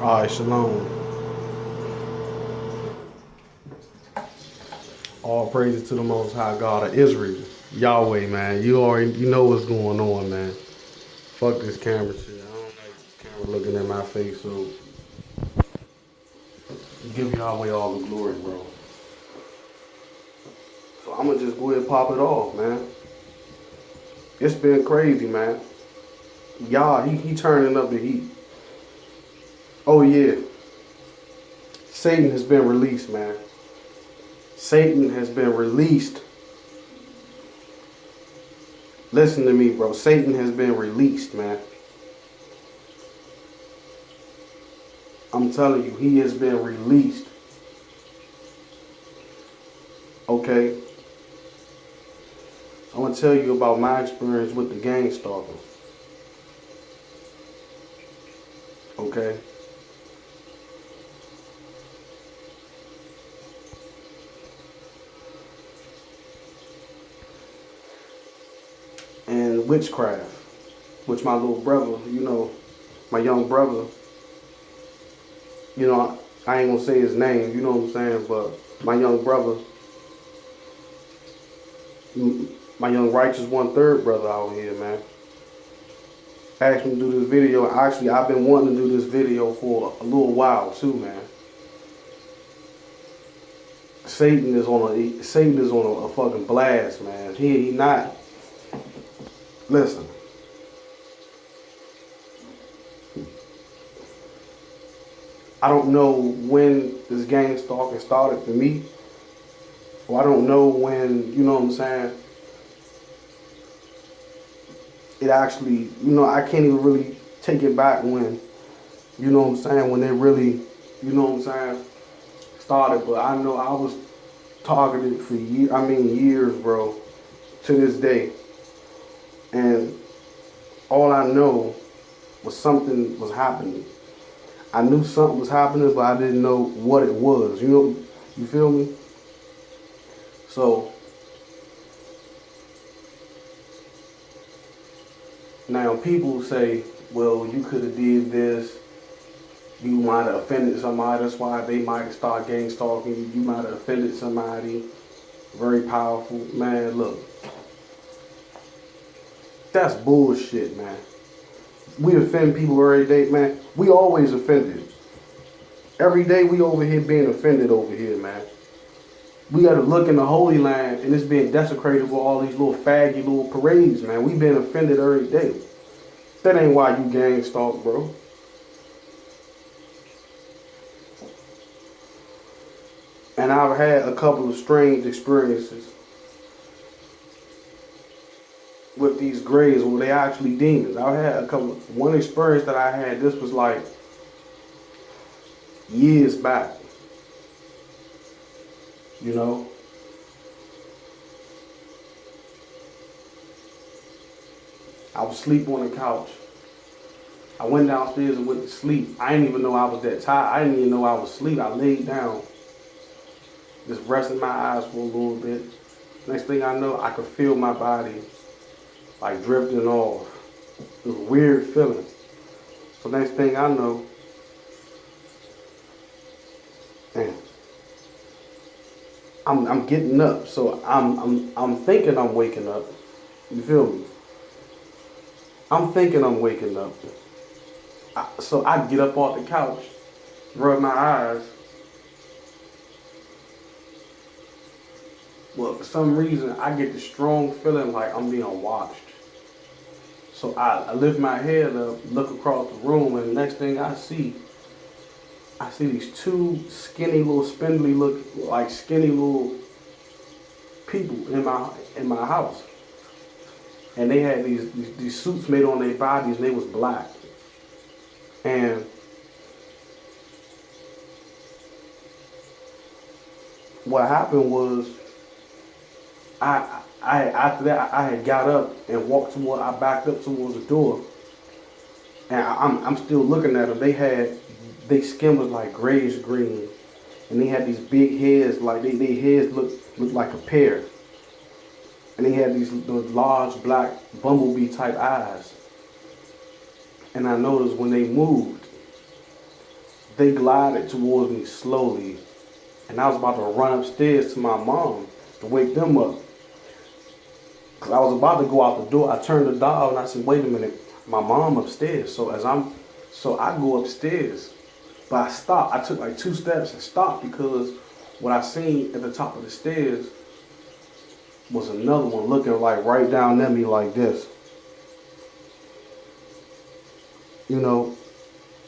All right, shalom. All praises to the Most High God of Israel, Yahweh, man. You know what's going on, man. Fuck this camera shit. I don't like this camera looking at my face, so give Yahweh all the glory, bro. So I'm gonna just go ahead and pop it off, man. It's been crazy, man. Y'all, he turning up the heat. Oh yeah, Satan has been released, man. Satan has been released. Listen to me, bro. Satan has been released, man. I'm telling you, he has been released. Okay? I want to tell you about my experience with the gang stalking. Okay? And witchcraft, which my little brother, my young brother, I ain't gonna say his name, you know what I'm saying, but my young brother, my young righteous 1/3 brother out here, man, asked me to do this video. Actually, I've been wanting to do this video for a little while too, man. Satan is on a fucking blast, man. He not. Listen. I don't know when this gang stalking started for me. Or I don't know when, you know what I'm saying, it actually, I can't even really take it back when, you know what I'm saying, when it really, you know what I'm saying, started. But I know I was targeted for years, bro, to this day. And all I know was something was happening. I knew something was happening, but I didn't know what it was. You feel me? So now people say, well, you could have did this. You might have offended somebody. That's why they might have started gang stalking you. You might have offended somebody. Very powerful. Man, look. That's bullshit, man. We offend people every day, man. We always offended. Every day we over here being offended over here, man. We got to look in the Holy Land and it's being desecrated with all these little faggy little parades, man. We been offended every day. That ain't why you gang stalk, bro. And I've had a couple of strange experiences with these grays, well, they actually demons. I had one experience that I had, this was like years back, you know. I was asleep on the couch. I went downstairs and went to sleep. I didn't even know I was that tired. I didn't even know I was asleep. I laid down, just resting my eyes for a little bit. Next thing I know, I could feel my body like drifting off. It was a weird feeling. So next thing I know, man, I'm getting up. So I'm thinking I'm waking up. You feel me? I'm thinking I'm waking up. So I get up off the couch, rub my eyes. Well, for some reason, I get the strong feeling like I'm being watched. So I lift my head up, look across the room, and the next thing I see these two skinny little, spindly skinny little people in my house. And they had these suits made on their bodies, and they was black. And what happened was, after that I had got up and I backed up towards the door, and I'm still looking at them. Their skin was like grayish green, and they had these big heads, like their heads looked like a pear, and they had those large black bumblebee type eyes. And I noticed when they moved, they glided towards me slowly. And I was about to run upstairs to my mom to wake them up. Cause I was about to go out the door. I turned the dial and I said, wait a minute, my mom upstairs. So I go upstairs. But I stopped. I took like 2 steps and stopped because what I seen at the top of the stairs was another one looking like right down at me like this. You know,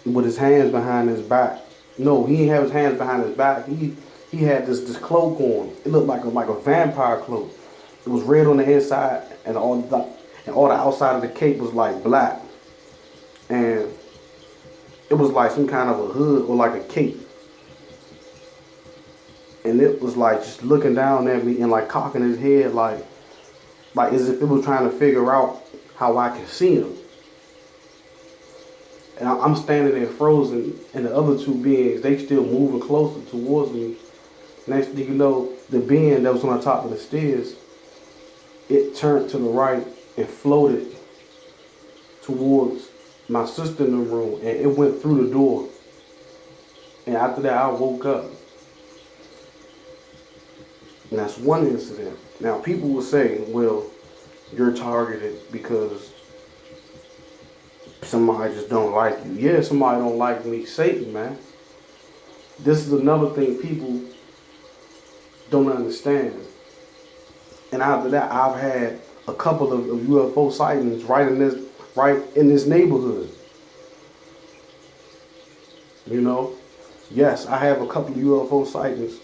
with his hands behind his back. No, he didn't have his hands behind his back. He had this cloak on. It looked like a vampire cloak. It was red on the inside, and all the outside of the cape was like black. And it was like some kind of a hood or like a cape. And it was like just looking down at me and like cocking his head like as if it was trying to figure out how I could see him. And I'm standing there frozen, and the other 2 beings, they still moving closer towards me. Next thing you know, the being that was on the top of the stairs, it turned to the right and floated towards my sister in the room, and it went through the door. And after that, I woke up. And that's one incident. Now, people will say, well, you're targeted because somebody just don't like you. Yeah, somebody don't like me. Satan, man. This is another thing people don't understand. And after that, I've had a couple of UFO sightings right in this neighborhood. You know, yes, I have a couple of UFO sightings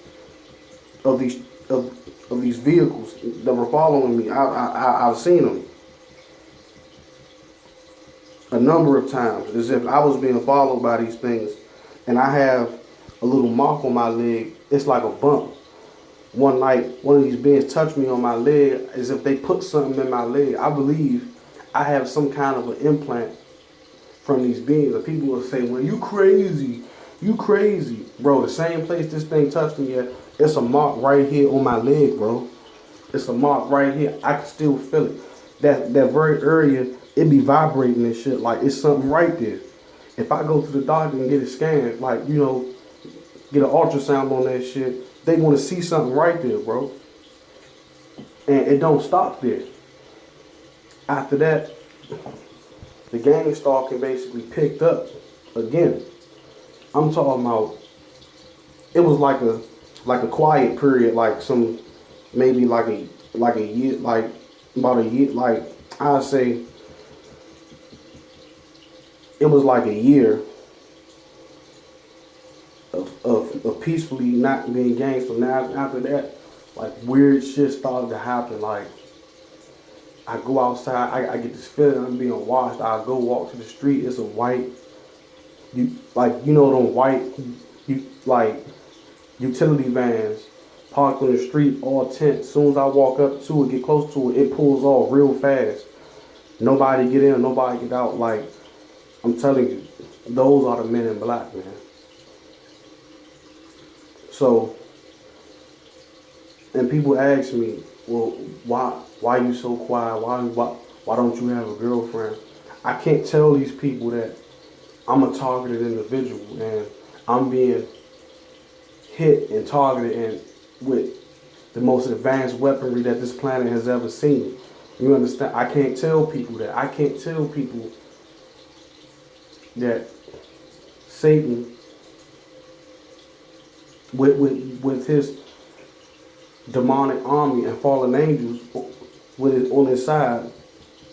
of these vehicles that were following me. I've seen them a number of times, as if I was being followed by these things. And I have a little mark on my leg. It's like a bump. One night, one of these beings touched me on my leg as if they put something in my leg. I believe I have some kind of an implant from these beings. And people will say, well, you crazy. You crazy. Bro, the same place this thing touched me at, it's a mark right here on my leg, bro. It's a mark right here. I can still feel it. That very area, it be vibrating and shit. Like, it's something right there. If I go to the doctor and get it scanned, like, you know, get an ultrasound on that shit, they want to see something right there, bro. And it don't stop there. After that, the gang stalking basically picked up again. I'm talking about, it was like a quiet period, like some, maybe like a year, like about a year, like I'd say it was like a year of peacefully not being gangster. Now after that, like weird shit started to happen. Like I go outside, I get this feeling I'm being watched. I go walk to the street. It's a white, them white, like utility vans parked on the street, all tent. As soon as I walk up to it, get close to it, it pulls off real fast. Nobody get in, nobody get out. Like I'm telling you, those are the men in black, man. So, and people ask me, well, why you so quiet? Why don't you have a girlfriend? I can't tell these people that I'm a targeted individual and I'm being hit and targeted and with the most advanced weaponry that this planet has ever seen. You understand? I can't tell people that. I can't tell people that Satan, with his demonic army and fallen angels on his side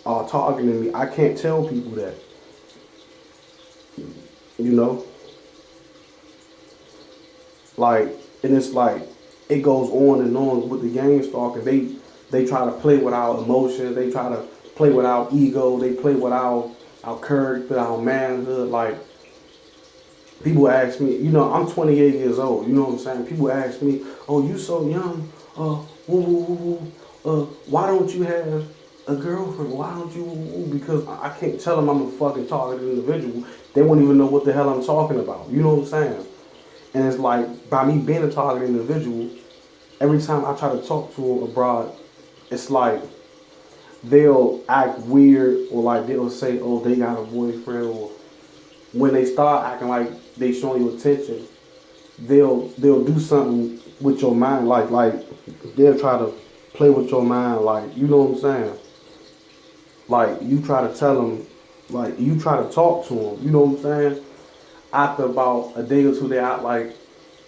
are targeting me. I can't tell people that. You know? Like, and it's like, it goes on and on with the gang stalking. They try to play with our emotions. They try to play with our ego. They play with our character, our manhood. Like, people ask me, you know, I'm 28 years old. You know what I'm saying? People ask me, oh, you so young. Why don't you have a girlfriend? Why don't you? Because I can't tell them I'm a fucking targeted individual. They won't even know what the hell I'm talking about. You know what I'm saying? And it's like, by me being a targeted individual, every time I try to talk to a broad, it's like they'll act weird, or like they'll say, oh, they got a boyfriend, or when they start acting like they showing you attention, they'll do something with your mind, like they'll try to play with your mind, like, you know what I'm saying? Like, you try to tell them, like, you try to talk to them, you know what I'm saying? After about a day or two, they act like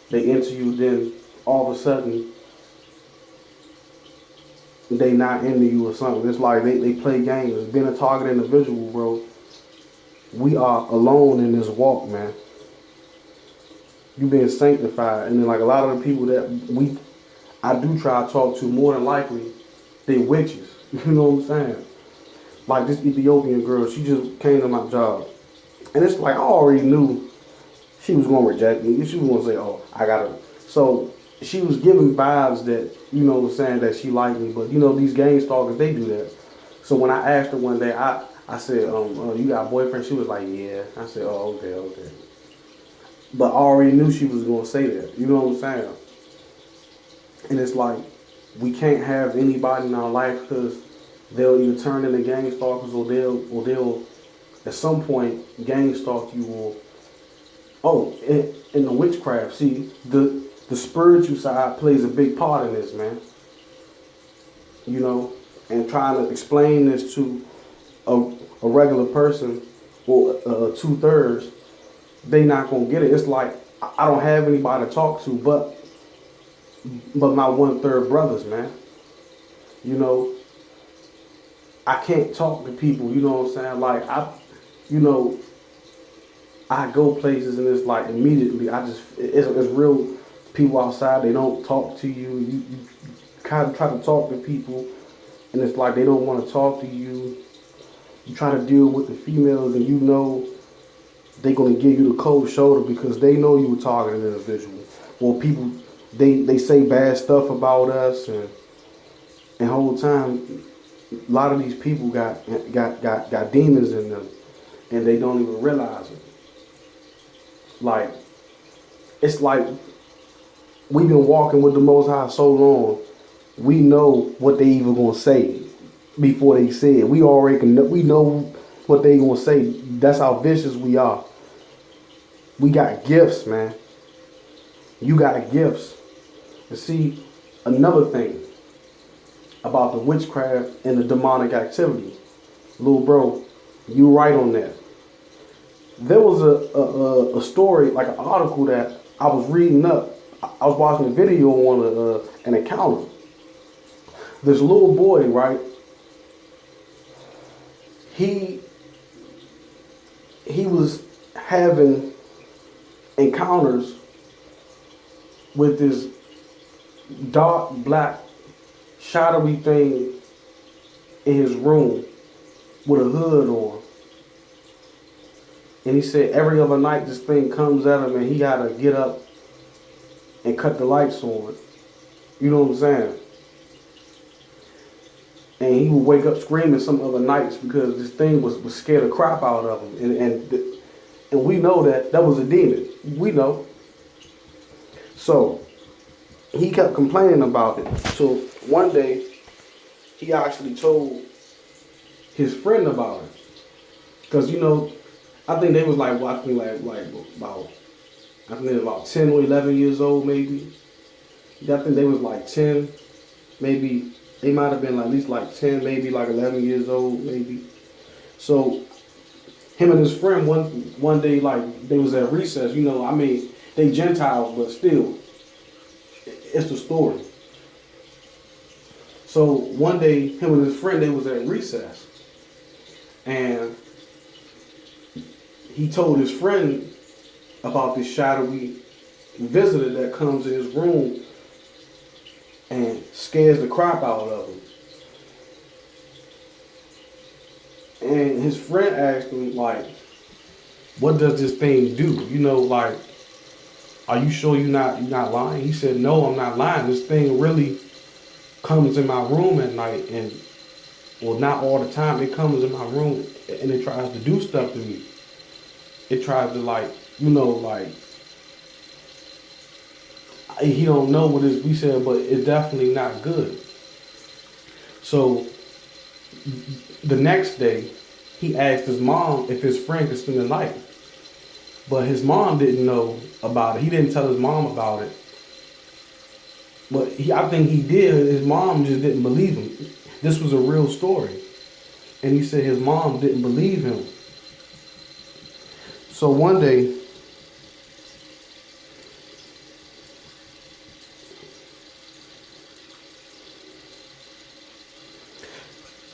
they into you, then all of a sudden they not into you or something. It's like they play games. Being a target individual, bro, we are alone in this walk, man. You being sanctified, and then like a lot of the people that I do try to talk to, more than likely, they witches. You know what I'm saying? Like this Ethiopian girl, she just came to my job, and it's like I already knew she was gonna reject me. She was gonna say, "Oh, I gotta." So she was giving vibes that, you know, saying that she liked me, but you know these gang stalkers, they do that. So when I asked her one day, I said, "You got a boyfriend?" She was like, "Yeah." I said, "Oh, okay, okay." But I already knew she was gonna say that. You know what I'm saying? And it's like we can't have anybody in our life because they'll either turn into gang stalkers, or they'll at some point gang stalk you, or in the witchcraft. See, the spiritual side plays a big part in this, man. You know, and trying to explain this to a regular person, or 2/3, they not gonna get it. It's like I don't have anybody to talk to, but my 1/3 brothers, man. You know, I can't talk to people. You know what I'm saying? Like you know, I go places and it's like immediately it's real. People outside, they don't talk to you. You kind of try to talk to people, and it's like they don't want to talk to you. You try to deal with the females, and you know they're gonna give you the cold shoulder because they know you were targeting an individual. Or people, they say bad stuff about us, and the whole time, a lot of these people got demons in them, and they don't even realize it. Like, it's like we've been walking with the Most High so long, we know what they even gonna say before they say it. We already we know what they gonna say. That's how vicious we are. We got gifts, man. You got gifts. And see, another thing about the witchcraft and the demonic activity, little bro, you right on that. There was a story, like an article that I was reading up. I was watching a video on an encounter. This little boy, right? He was having encounters with this dark black shadowy thing in his room with a hood on. And he said every other night this thing comes at him and he gotta get up and cut the lights on. You know what I'm saying? And he would wake up screaming some other nights because this thing was scared the crap out of him. And we know that was a demon. We know. So he kept complaining about it. So one day he actually told his friend about it. Because, you know, I think they was like watching like about, I think they was about 10 or 11 years old maybe. I think they was like 10, maybe. They might have been at least like 10, maybe like 11 years old, maybe. So him and his friend one day, like they was at recess. You know, I mean, they Gentiles, but still, it's the story. So one day, him and his friend, they was at recess, and he told his friend about this shadowy visitor that comes in his room and scares the crap out of him. And his friend asked him, like, what does this thing do? You know, like, are you sure you're not lying? He said, no, I'm not lying. This thing really comes in my room at night, and, well, not all the time. It comes in my room and it tries to do stuff to me. It tries to, like, you know, like, he don't know what we said, but it's definitely not good. So the next day, he asked his mom if his friend could spend the night. But his mom didn't know about it. He didn't tell his mom about it. But I think he did. His mom just didn't believe him. This was a real story. And he said his mom didn't believe him. So one day,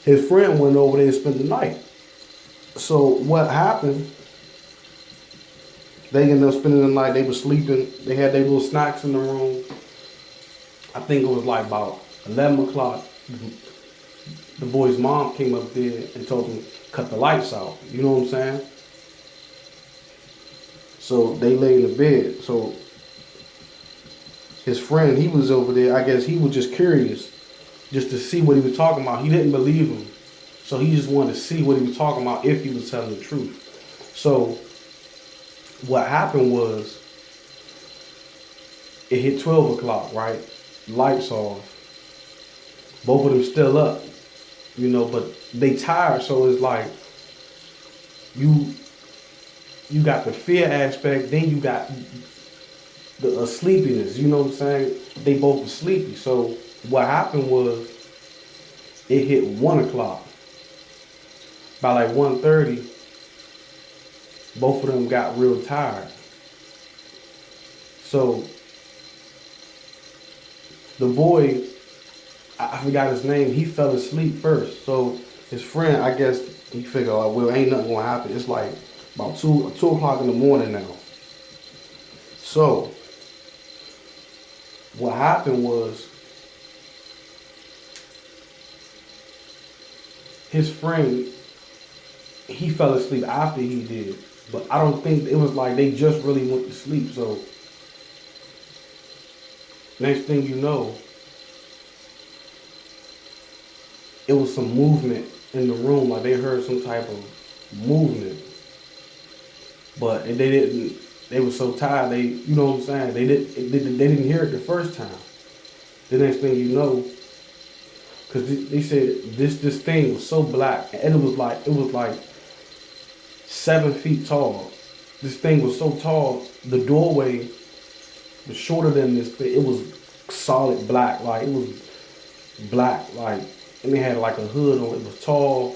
his friend went over there and spent the night. So what happened, they ended up spending the night. They were sleeping. They had their little snacks in the room. I think it was like about 11 o'clock. The boy's mom came up there and told him, cut the lights out. You know what I'm saying? So they lay in the bed. So his friend, he was over there. I guess he was just curious just to see what he was talking about. He didn't believe him. So he just wanted to see what he was talking about, if he was telling the truth. So what happened was, it hit 12 o'clock, right? Lights off. Both of them still up, you know, but they tired. So it's like, you got the fear aspect, then you got the sleepiness, you know what I'm saying? They both were sleepy. So what happened was, it hit 1 o'clock. By like 1:30, both of them got real tired. So the boy, I forgot his name, he fell asleep first. So his friend, I guess, he figured, oh, well, ain't nothing gonna happen. It's like about 2 o'clock in the morning now. So what happened was, his friend, he fell asleep after he did. But I don't think, it was like they just really went to sleep. So next thing you know, it was some movement in the room. Like they heard some type of movement. But they didn't, they were so tired, they, you know what I'm saying? They didn't hear it the first time. The next thing you know, because they said this thing was so black, and it was like 7 feet tall. This thing was so tall, the doorway was shorter than this thing. It was solid black, like it was black, like, and it had like a hood on it. It was tall,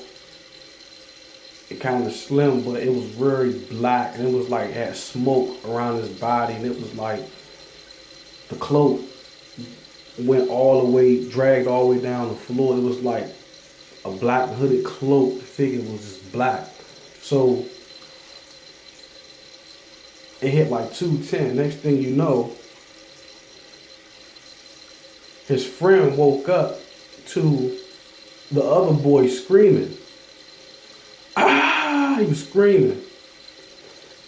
it kind of slim, but it was very black, and it was like, it had smoke around his body, and it was like the cloak went all the way, dragged all the way down the floor. It was like a black hooded cloak. The figure was just black. So it hit like 2:10. Next thing you know, his friend woke up to the other boy screaming. Ah! He was screaming.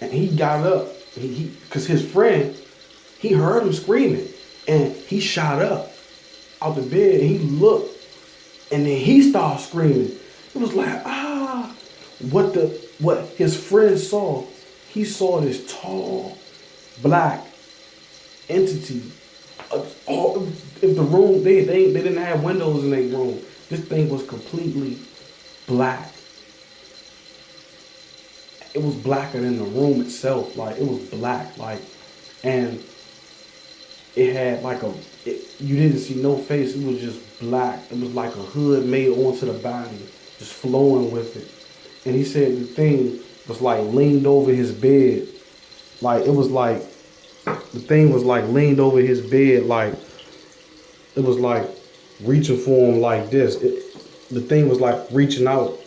And he got up. Because his friend, he heard him screaming. And he shot up out the bed. And he looked. And then he started screaming. It was like, ah! What his friend saw, he saw this tall, black entity. If the room, they didn't have windows in their room. This thing was completely black. It was blacker than the room itself. Like, it was black. Like, and it had like you didn't see no face. It was just black. It was like a hood made onto the body, just flowing with it. And he said the thing was like leaned over his bed. Like, it was like, the thing was like leaned over his bed. Like, it was like reaching for him like this. The thing was like reaching out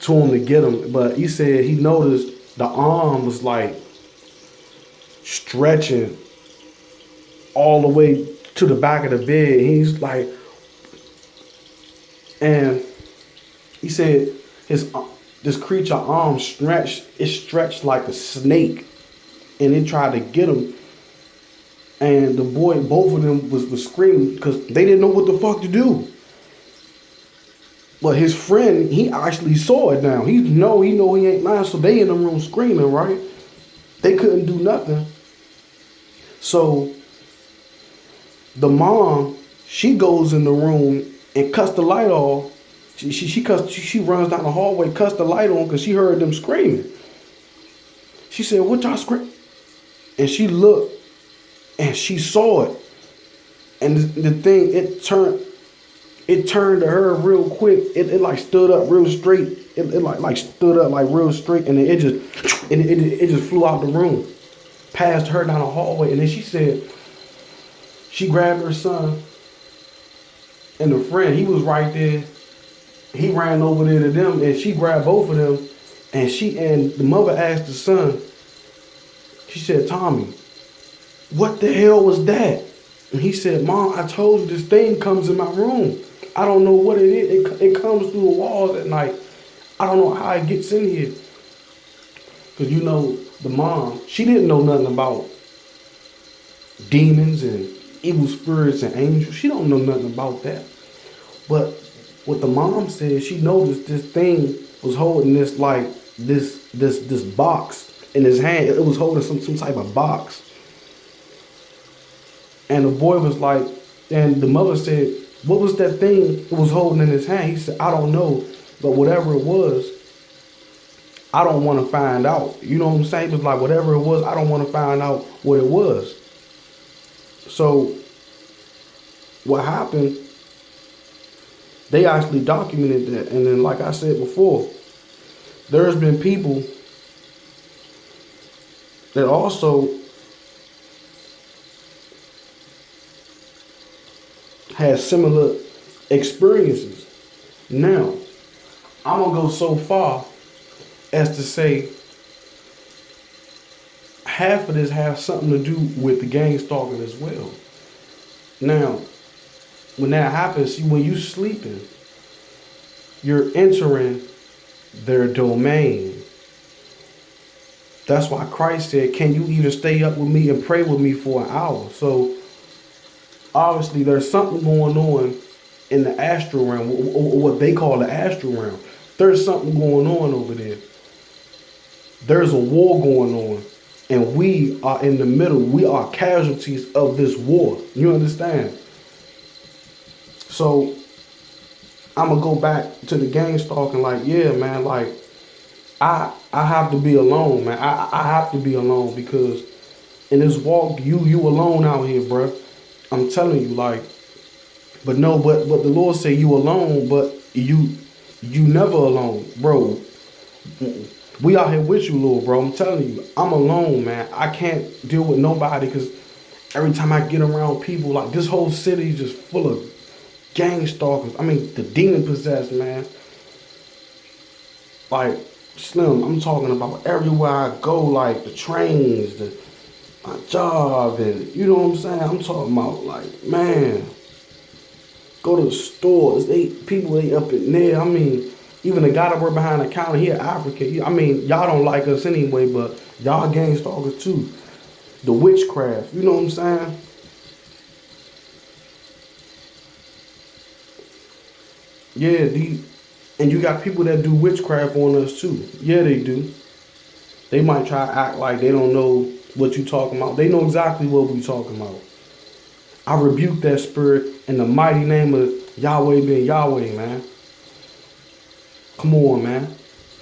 to him to get him. But he said he noticed the arm was like stretching all the way to the back of the bed. He's like, and he said this creature arm stretched like a snake, and it tried to get him. And the boy, both of them was screaming because they didn't know what the fuck to do. But his friend, he actually saw it now. He know he ain't lying. So they in the room screaming, right? They couldn't do nothing. So the mom, she goes in the room and cuts the light off. She runs down the hallway, cuts the light on because she heard them screaming. She said, what y'all scream? And she looked and she saw it. And the thing, it turned to her real quick. It like stood up real straight. It like stood up like real straight, and then it just flew out the room, passed her down the hallway. And then she said, she grabbed her son and the friend. He was right there. He ran over there to them, and she grabbed both of them. And the mother asked the son. She said, Tommy, what the hell was that? And he said, Mom, I told you this thing comes in my room. I don't know what it is. It comes through the walls at night. I don't know how it gets in here. Because you know, the mom, she didn't know nothing about demons and evil spirits and angels. She don't know nothing about that. But what the mom said, she noticed this thing was holding this like this box in his hand. It was holding some type of box. And the boy was like, and the mother said, what was that thing it was holding in his hand? He said, I don't know, but whatever it was, I don't want to find out. You know what I'm saying? It was like, whatever it was, I don't want to find out what it was. So what happened, they actually documented that. And then, like I said before, there's been people that also had similar experiences. Now, I'm going to go so far as to say half of this has something to do with the gang stalking as well. Now, when that happens, see, when you sleeping, you're entering their domain. That's why Christ said, can you even stay up with me and pray with me for an hour? So obviously there's something going on in the astral realm, or what they call the astral realm. There's something going on over there. There's a war going on, and we are in the middle. We are casualties of this war. You understand? So I'm gonna go back to the gang stalking. Like, yeah, man. Like, I have to be alone, man. I have to be alone, because in this walk, you alone out here, bruh. I'm telling you, like, but the Lord say you alone, but you never alone, bro. We out here with you, Lord, bro. I'm telling you, I'm alone, man. I can't deal with nobody, because every time I get around people, like, this whole city is just full of gang stalkers. I mean, the demon possessed, man. Like, Slim, I'm talking about everywhere I go, like the trains, my job, and you know what I'm saying? I'm talking about, like, man, go to the stores, people up in there. I mean, even the guy that work behind the counter here, African. I mean, y'all don't like us anyway, but y'all gang stalkers too. The witchcraft, you know what I'm saying? Yeah, and you got people that do witchcraft on us too. Yeah, they do. They might try to act like they don't know what you talking about. They know exactly what we talking about. I rebuke that spirit in the mighty name of Yahweh being Yahweh, man. Come on, man.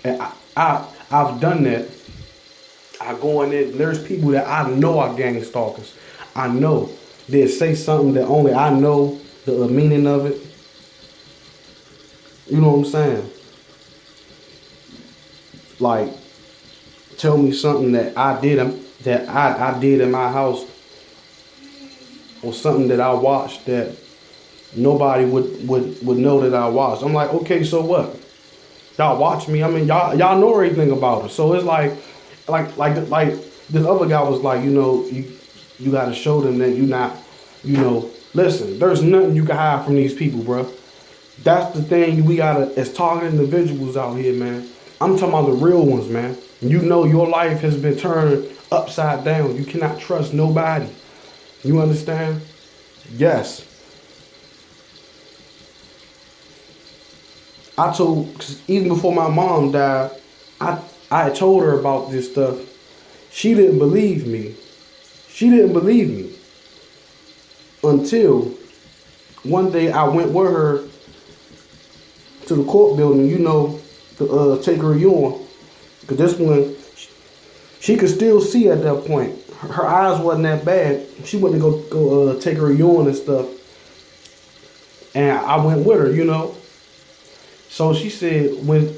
And I've done that. I go in there. There's people that I know are gang stalkers. I know they say something that only I know the meaning of it. You know what I'm saying? Like, tell me something that I did in my house, or something that I watched that nobody would know that I watched. I'm like, okay, so what? Y'all watch me. I mean, y'all know everything about it. So it's like this other guy was like, you know, you got to show them that you're not, you know, listen, there's nothing you can hide from these people, bro. That's the thing we gotta, as targeted individuals out here, man. I'm talking about the real ones, man. You know your life has been turned upside down. You cannot trust nobody. You understand? Yes. Cause even before my mom died, I had told her about this stuff. She didn't believe me. She didn't believe me. Until one day I went with her to the court building, you know, to take her on. Because this one, She could still see at that point. Her eyes wasn't that bad. She went to go take her urine and stuff. And I went with her, you know. So she said when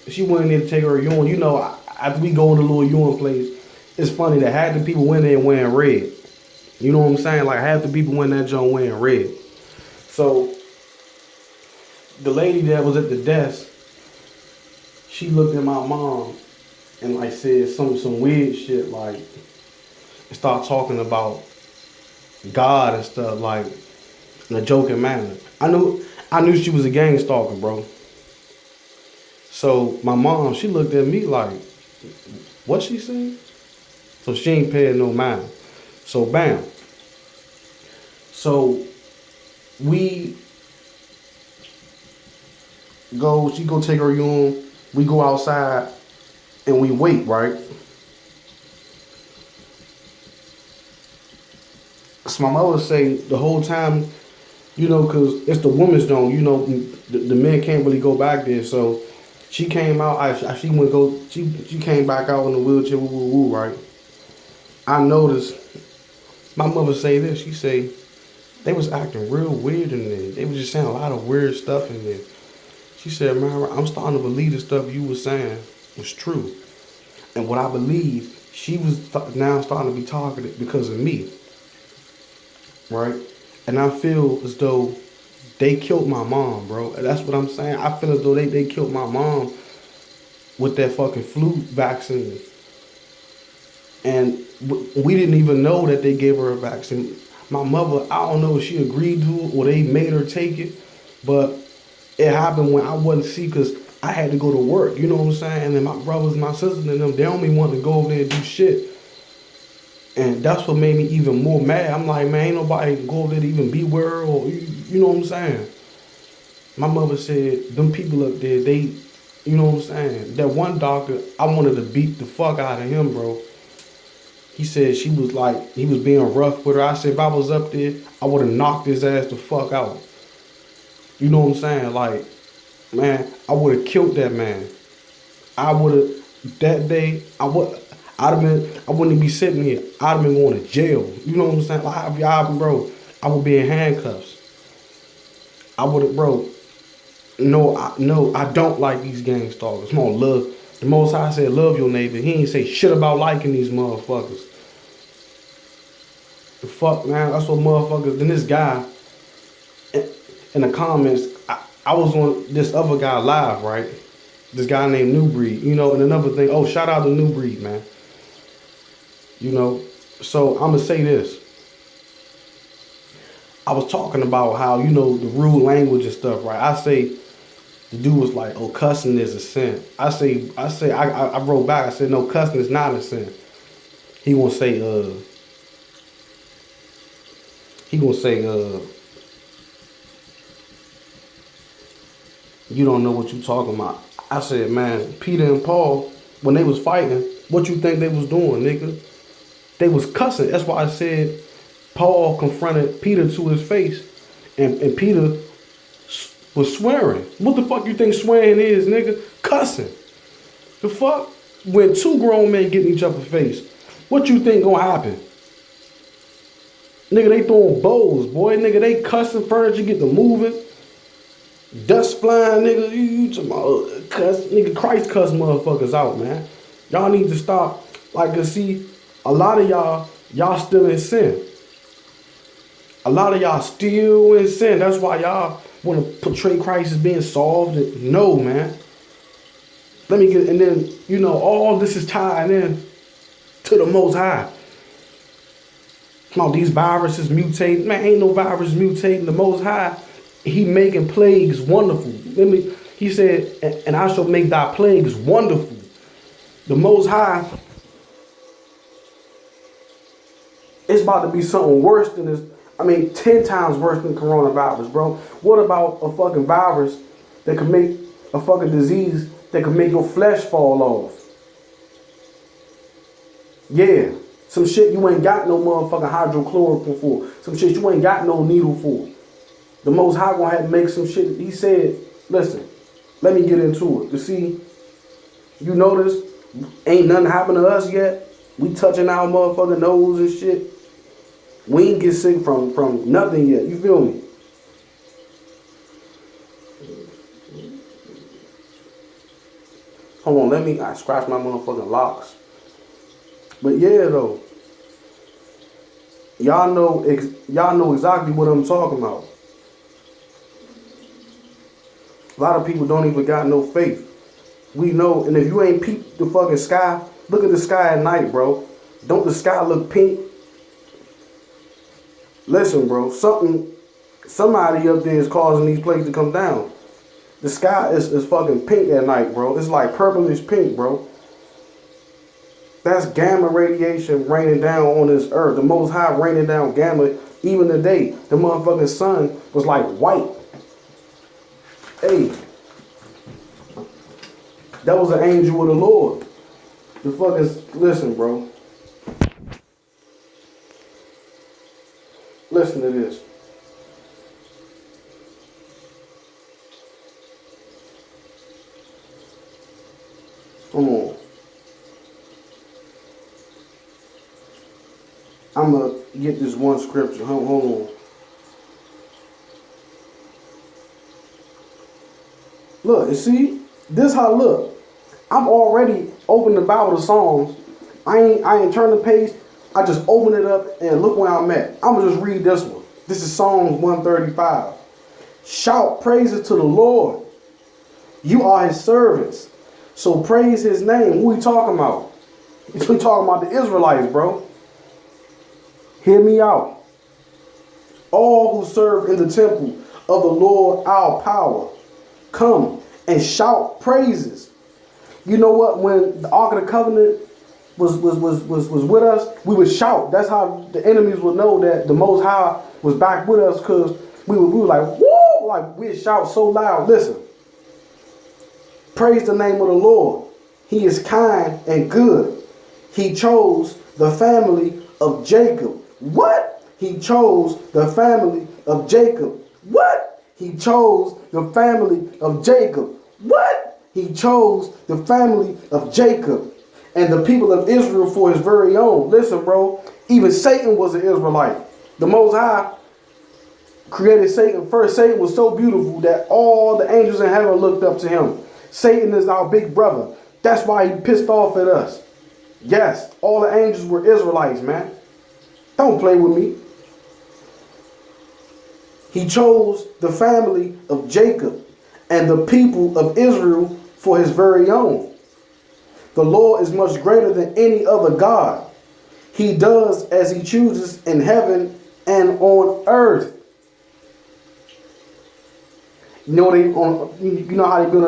she went in there to take her urine, you know, after we go in the little urine place, it's funny that half the people went there wearing red. You know what I'm saying? Like half the people went in that joint wearing red. So the lady that was at the desk, she looked at my mom and like said some weird shit, like, and start talking about God and stuff, like in a joking manner. I knew she was a gang stalker, bro. So my mom, she looked at me like, what she saying? So she ain't paying no mind. So bam. So she go take her urine, we go outside and we wait, right? So my mother say the whole time, you know, cause it's the woman's zone, you know, the men can't really go back there. So she came out, she came back out in the wheelchair, woo, woo, woo, right? I noticed, my mother say this, she say, they was acting real weird in there. They was just saying a lot of weird stuff in there. She said, man, I'm starting to believe the stuff you was saying was true. And what I believe, she was now starting to be targeted because of me. Right? And I feel as though they killed my mom, bro. That's what I'm saying. I feel as though they killed my mom with that fucking flu vaccine. And we didn't even know that they gave her a vaccine. My mother, I don't know if she agreed to it or they made her take it, but it happened when I wasn't sick because I had to go to work. You know what I'm saying? And then my brothers, my sisters, and them, they only want to go over there and do shit. And that's what made me even more mad. I'm like, man, ain't nobody go over there to even be where, or you know what I'm saying? My mother said, them people up there, they, you know what I'm saying? That one doctor, I wanted to beat the fuck out of him, bro. He said she was like, he was being rough with her. I said, if I was up there, I would have knocked his ass the fuck out. You know what I'm saying? Like, man, I would have killed that man. I would have, that day, I wouldn't be sitting here. I'd have been going to jail. You know what I'm saying? Like, bro, I would be in handcuffs. I would have, bro. No, I don't like these gang stalkers. Come on, love. The Most High said, love your neighbor. He ain't say shit about liking these motherfuckers. The fuck, man, that's what motherfuckers. Then this guy, in the comments, I was on this other guy live, right? This guy named New Breed, you know, and another thing, oh, shout out to New Breed, man. You know, so I'm going to say this. I was talking about how, you know, the rude language and stuff, right? I say, the dude was like, oh, cussing is a sin. I wrote back, I said, no, cussing is not a sin. He gonna say, you don't know what you talking about. I said, man, Peter and Paul, when they was fighting, what you think they was doing, nigga? They was cussing. That's why I said Paul confronted Peter to his face, and Peter was swearing. What the fuck you think swearing is, nigga? Cussing. The fuck? When two grown men get in each other's face, what you think gonna happen? Nigga, they throwing bows, boy. Nigga, they cussing, furniture get to moving. Dust flying, nigga. You talking about cuss? Nigga, Christ cuss motherfuckers out, man. Y'all need to stop. Like, cause see, a lot of y'all still in sin. A lot of y'all still in sin. That's why y'all want to portray Christ as being solved. No, man. Let me get, and then, you know, all this is tied in to the Most High. Come on, these viruses mutating. Man, ain't no virus mutating. The Most High, he making plagues wonderful. He said, and I shall make thy plagues wonderful. The Most High, it's about to be something worse than this. I mean, 10 times worse than coronavirus, bro. What about a fucking virus that could make a fucking disease that could make your flesh fall off? Yeah. Some shit you ain't got no motherfucking hydrochloroquine for. Some shit you ain't got no needle for. The Most High gonna have to make some shit. He said, listen, let me get into it. You see, you notice Ain't nothing happened to us yet. We touching our motherfucking nose and shit. We ain't get sick from nothing yet. You feel me? Hold on, I scratch my motherfucking locks. But yeah, though, y'all know exactly what I'm talking about. A lot of people don't even got no faith. We know, and if you ain't peep the fucking sky, look at the sky at night, bro. Don't the sky look pink? Listen, bro, somebody up there is causing these plates to come down. The sky is fucking pink at night, bro. It's like purplish pink, bro. That's gamma radiation raining down on this earth. The Most High raining down gamma. Even today, the motherfucking sun was like white. Hey, that was an angel of the Lord. The fucking, listen, bro. Listen to this. Come on. I'm going to get this one scripture. Hold on. Look, you see? This how I look. I'm already open the Bible to Psalms. I ain't turn the page. I just open it up and look where I'm at. I'm going to just read this one. This is Psalms 135. Shout praises to the Lord. You are his servants. So praise his name. Who we talking about? We talking about the Israelites, bro. Hear me out. All who serve in the temple of the Lord our power, come and shout praises. You know what? When the Ark of the Covenant was with us, we would shout. That's how the enemies would know that the Most High was back with us, because we were like, whoa, like we'd shout so loud. Listen. Praise the name of the Lord. He is kind and good. He chose the family of Jacob. What? He chose the family of Jacob. What? He chose the family of Jacob. What? He chose the family of Jacob and the people of Israel for his very own. Listen, bro, even Satan was an Israelite. The Most High created Satan first. Satan was so beautiful that all the angels in heaven looked up to him. Satan is our big brother. That's why he pissed off at us. Yes, all the angels were Israelites, man. Don't play with me. He chose the family of Jacob and the people of Israel for his very own. The Lord is much greater than any other God. He does as he chooses in heaven and on earth. You know how they build